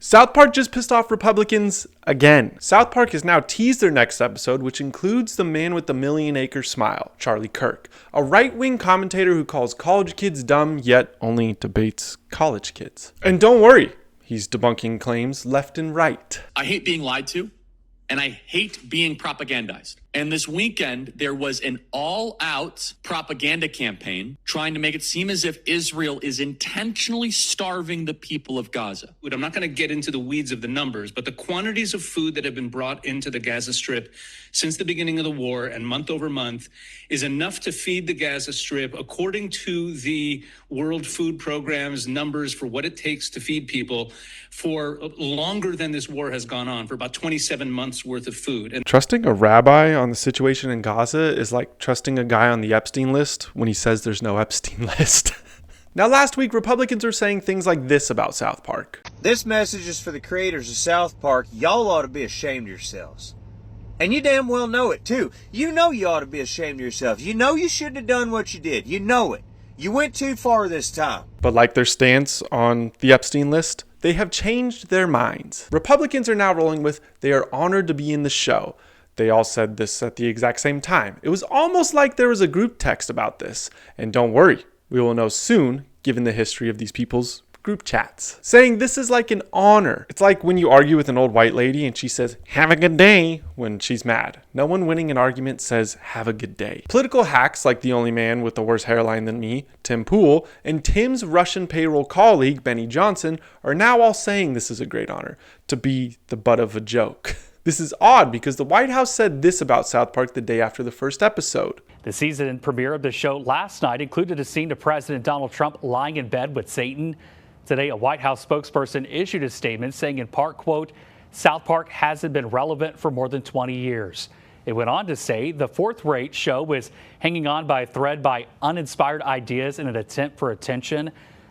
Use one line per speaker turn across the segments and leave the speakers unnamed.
South Park just pissed off Republicans again. South Park has now teased their next episode, which includes the man with the million-acre smile, Charlie Kirk, a right-wing commentator who calls college kids dumb, yet only debates college kids. And don't worry, he's debunking claims left and right.
I hate being lied to, and I hate being propagandized. And this weekend, there was an all-out propaganda campaign trying to make it seem as if Israel is intentionally starving the people of Gaza.
I'm not going to get into the weeds of the numbers, but the quantities of food that have been brought into the Gaza Strip since the beginning of the war and month over month is enough to feed the Gaza Strip, according to the World Food Program's numbers for what it takes to feed people, for longer than this war has gone on, for about 27 months worth of food. And
trusting a rabbi on the situation in Gaza is like trusting a guy on the Epstein list when he says there's no Epstein list. Now, last week, Republicans were saying things like this about South Park.
This message is for the creators of South Park. Y'all ought to be ashamed of yourselves. And you damn well know it, too. You know you ought to be ashamed of yourselves. You know you shouldn't have done what you did. You know it. You went too far this time.
But like their stance on the Epstein list, they have changed their minds. Republicans are now rolling with, they are honored to be in the show. They all said this at the exact same time. It was almost like there was a group text about this. And don't worry, we will know soon, given the history of these people's group chats. Saying this is like an honor. It's like when you argue with an old white lady and she says, "Have a good day," when she's mad. No one winning an argument says, "Have a good day." Political hacks like the only man with the worse hairline than me, Tim Pool, and Tim's Russian payroll colleague, Benny Johnson, are now all saying this is a great honor, to be the butt of a joke. This is odd because the White House said this about South Park the day after the first episode.
The season premiere of the show last night included a scene of President Donald Trump lying in bed with Satan. Today, a White House spokesperson issued a statement saying in part, quote, "South Park hasn't been relevant for more than 20 years. It went on to say the fourth-rate show was hanging on by a thread by uninspired ideas in an attempt for attention.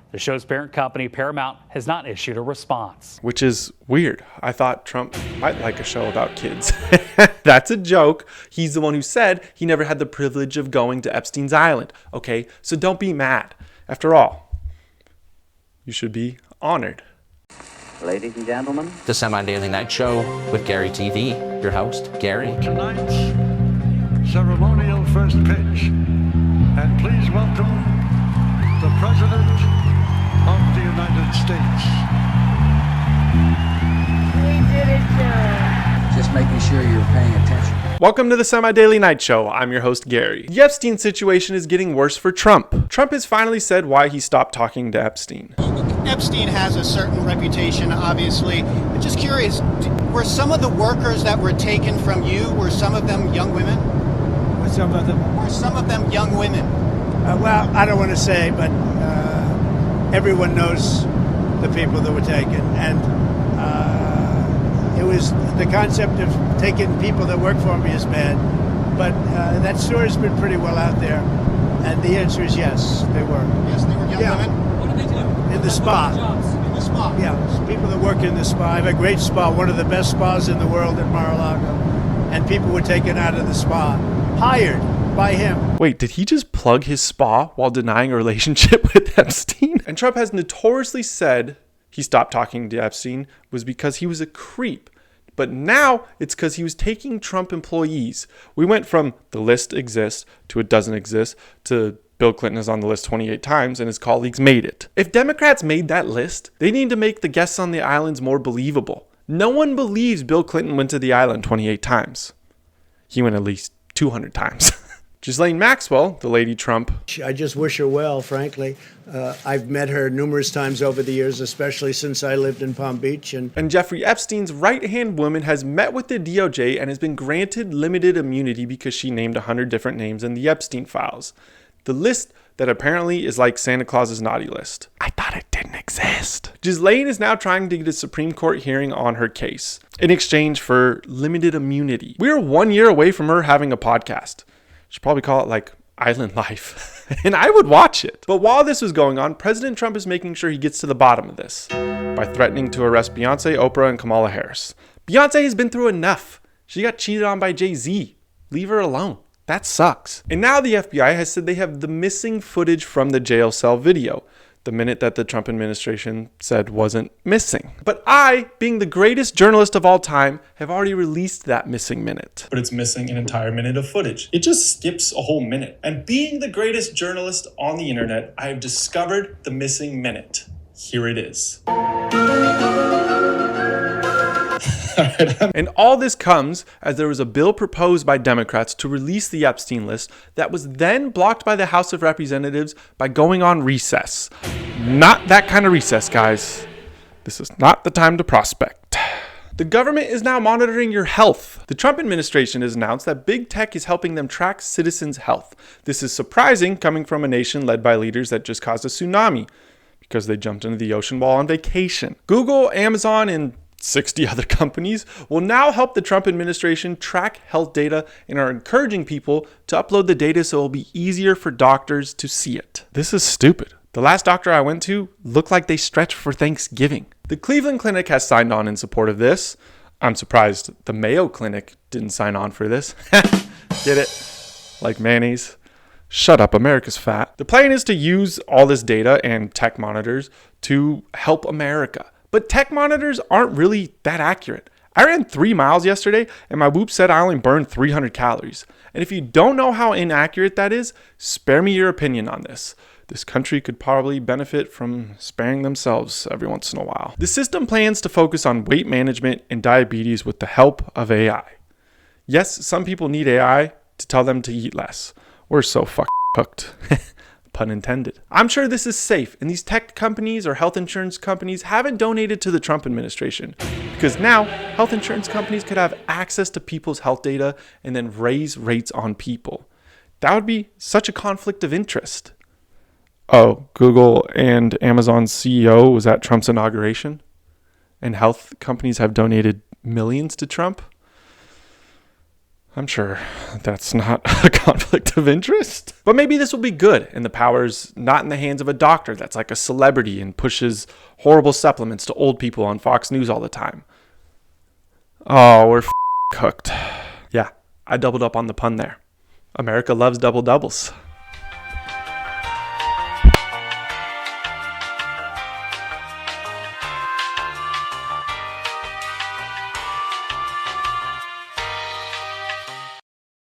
The show's parent company, Paramount, has not issued a response."
Which is weird. I thought Trump might like a show about kids. That's a joke. He's the one who said he never had the privilege of going to Epstein's Island. Okay, so don't be mad. After all, you should be honored.
Ladies and gentlemen,
The Semi-Daily Night Show with Gary TV, your host, Gary.
Tonight's ceremonial first pitch. And please welcome the President of the United States.
We did it, sir.
just making sure you're paying attention.
Welcome to the Semi-Daily Night Show. I'm your host, Gary. The Epstein situation is getting worse for Trump. Trump has finally said why he stopped talking to Epstein.
Epstein has a certain reputation, obviously. I'm just curious, were some of the workers that were taken from you, were some of them young women?
Were some of them
young women?
Well, I don't want to say, but everyone knows the people that were taken. And it was the concept of taking people that work for me is bad. But that story's been pretty well out there. And the answer is yes, they were.
Yes, they were young women?
What did they do? In the spa.
In the spa?
Yeah, people that work in the spa. I have a great spa, one of the best spas in the world at Mar-A-Lago. And people were taken out of the spa, hired by him.
Wait, did he just plug his spa while denying a relationship with Epstein? And Trump has notoriously said he stopped talking to Epstein was because he was a creep. But now it's because he was taking Trump employees. We went from the list exists to it doesn't exist to Bill Clinton is on the list 28 times and his colleagues made it. If Democrats made that list, they need to make the guests on the islands more believable. No one believes Bill Clinton went to the island 28 times. He went at least 200 times. Ghsilane Maxwell, the lady Trump.
I just wish her well, frankly. I've met her numerous times over the years, especially since I lived in Palm Beach.
And Jeffrey Epstein's right-hand woman has met with the DOJ and has been granted limited immunity because she named 100 different names in the Epstein files. The list that apparently is like Santa Claus's naughty list. I thought it didn't exist. Ghsilane is now trying to get a Supreme Court hearing on her case in exchange for limited immunity. We are 1 year away from her having a podcast. Should probably call it like Island Life. And I would watch it. But while this was going on, President Trump is making sure he gets to the bottom of this by threatening to arrest Beyonce, Oprah, and Kamala Harris. Beyonce has been through enough. She got cheated on by Jay-Z. Leave her alone. That sucks. And now the FBI has said they have the missing footage from the jail cell video. The minute that the Trump administration said wasn't missing. But I, being the greatest journalist of all time, have already released that missing minute. But it's missing an entire minute of footage. It just skips a whole minute. And being the greatest journalist on the internet, I have discovered the missing minute. Here it is. And all this comes as there was a bill proposed by Democrats to release the Epstein list that was then blocked by the House of Representatives by going on recess. Not that kind of recess, guys. This is not the time to prospect. The government is now monitoring your health. The Trump administration has announced that big tech is helping them track citizens' health. This is surprising coming from a nation led by leaders that just caused a tsunami because they jumped into the ocean while on vacation. Google, Amazon, and 60 other companies will now help the Trump administration track health data and are encouraging people to upload the data so it will be easier for doctors to see it. This is stupid. The last doctor I went to looked like they stretched for Thanksgiving. The Cleveland Clinic has signed on in support of this. I'm surprised the Mayo Clinic didn't sign on for this. Get it? Like mayonnaise. Shut up, America's fat. The plan is to use all this data and tech monitors to help America. But tech monitors aren't really that accurate. I ran 3 miles yesterday and my Whoop said I only burned 300 calories. And if you don't know how inaccurate that is, spare me your opinion on this. This country could probably benefit from sparing themselves every once in a while. The system plans to focus on weight management and diabetes with the help of AI. Yes, some people need AI to tell them to eat less. We're so fucking hooked. Pun intended. I'm sure this is safe, and these tech companies or health insurance companies haven't donated to the Trump administration because now health insurance companies could have access to people's health data and then raise rates on people. That would be such a conflict of interest. Oh, Google and Amazon's CEO was at Trump's inauguration, and health companies have donated millions to Trump? I'm sure that's not a conflict of interest. But maybe this will be good and the power's not in the hands of a doctor that's like a celebrity and pushes horrible supplements to old people on Fox News all the time. Oh, we're cooked. Yeah, I doubled up on the pun there. America loves double doubles.